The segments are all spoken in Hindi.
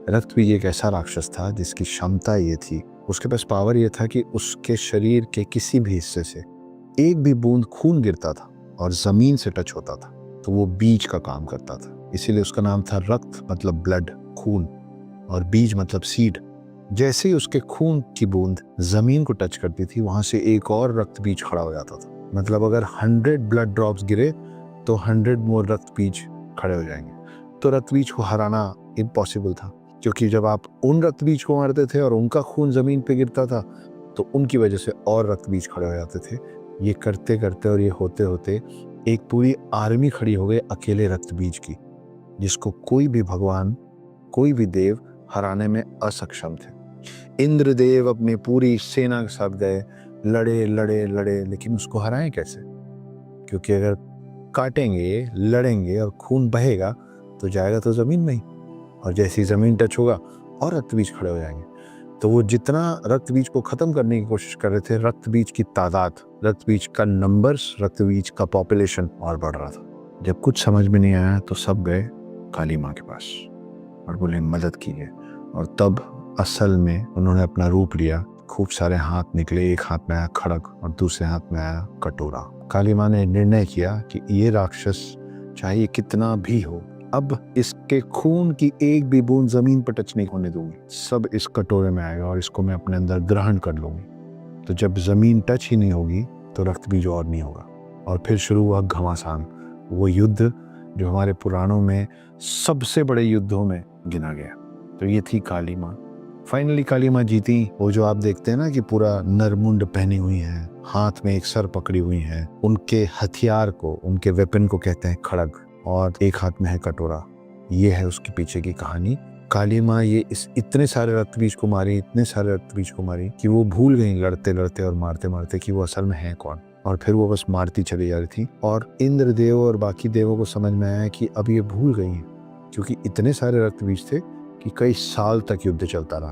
रक्त बीज एक ऐसा राक्षस था जिसकी क्षमता ये थी, उसके पास पावर ये था कि उसके शरीर के किसी भी हिस्से से एक भी बूंद खून गिरता था और जमीन से टच होता था तो वो बीज का काम करता था। इसीलिए उसका नाम था रक्त, मतलब ब्लड, खून, और बीज मतलब सीड। जैसे ही उसके खून की बूंद जमीन को टच करती थी, वहां से एक और रक्त बीज खड़ा हो जाता था। मतलब अगर 100 ब्लड ड्रॉप्स गिरे तो 100 मोर रक्त बीज खड़े हो जाएंगे। तो रक्त बीज को हराना इम्पॉसिबल था, क्योंकि जब आप उन रक्त बीज को मारते थे और उनका खून जमीन पे गिरता था तो उनकी वजह से और रक्त बीज खड़े हो जाते थे। ये करते करते और ये होते होते एक पूरी आर्मी खड़ी हो गई अकेले रक्त बीज की, जिसको कोई भी भगवान, कोई भी देव हराने में असक्षम थे। इंद्रदेव अपनी पूरी सेना के साथ गए, लड़े लड़े लड़े, लेकिन उसको हराएं कैसे? क्योंकि अगर काटेंगे, लड़ेंगे और खून बहेगा तो जाएगा तो जमीन में ही, और जैसी जमीन टच होगा और रक्त बीज खड़े हो जाएंगे। तो वो जितना रक्त बीज को खत्म करने की कोशिश कर रहे थे, रक्त बीज की तादाद, रक्त बीज का नंबर्स, रक्त बीज का पॉपुलेशन और बढ़ रहा था। जब कुछ समझ में नहीं आया तो सब गए काली माँ के पास और बोले मदद कीजिए। और तब असल में उन्होंने अपना रूप लिया। खूब सारे हाथ निकले, एक हाथ में आया खड़ग और दूसरे हाथ में आया कटोरा। काली माँ ने निर्णय किया कि ये राक्षस चाहे कितना भी हो, अब इसके खून की एक भी बूंद जमीन पर टच नहीं होने दूंगी, सब इस कटोरे में आएगा और इसको मैं अपने अंदर ग्रहण कर लूंगी। तो जब जमीन टच ही नहीं होगी तो रक्त बीज और नहीं होगा। और फिर शुरू हुआ घमासान, वो युद्ध जो हमारे पुराणों में सबसे बड़े युद्धों में गिना गया। तो ये थी काली माँ। फाइनली काली माँ जीती। वो जो आप देखते हैं ना कि पूरा नरमुंड पहनी हुई है, हाथ में एक सर पकड़ी हुई है, उनके हथियार को, उनके वेपन को कहते हैं खड़ग, और एक हाथ में है कटोरा। ये है उसके पीछे की कहानी। काली माँ ये इस इतने सारे रक्त बीज को मारी, इतने सारे रक्त बीज को मारी कि वो भूल गई लड़ते लड़ते और मारते मारते कि वो असल में है कौन। और फिर वो बस मारती चली जा रही थी। और इंद्रदेव और बाकी देवों को समझ में आया कि अब ये भूल गई हैं, क्योंकि इतने सारे रक्त बीज थे कि कई साल तक युद्ध चलता रहा।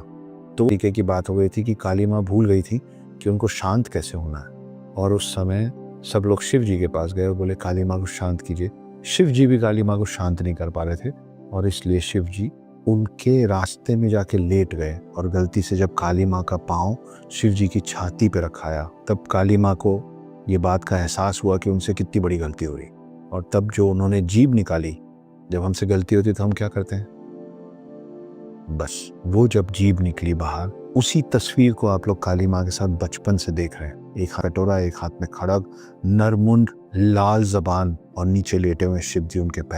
तो तरीके की बात हो गई थी कि काली माँ भूल गई थी कि उनको शांत कैसे होना है। और उस समय सब लोग शिव जी के पास गए और बोले काली माँ को शांत कीजिए। शिव जी भी काली माँ को शांत नहीं कर पा रहे थे, और इसलिए शिव जी उनके रास्ते में जाके लेट गए। और गलती से जब काली माँ का पाँव शिव जी की छाती पे रखाया, तब काली माँ को ये बात का एहसास हुआ कि उनसे कितनी बड़ी गलती हो रही। और तब जो उन्होंने जीभ निकाली, जब हमसे गलती होती तो हम क्या करते हैं, बस वो जब जीभ निकली बाहर, उसी तस्वीर को आप लोग काली माँ के साथ बचपन से देख रहे हैं। एक हाथ कटोरा, एक हाथ में खड़ग, नरमुंड, लाल जबान, और नीचे लेटे हुए शिव जी उनके पैर।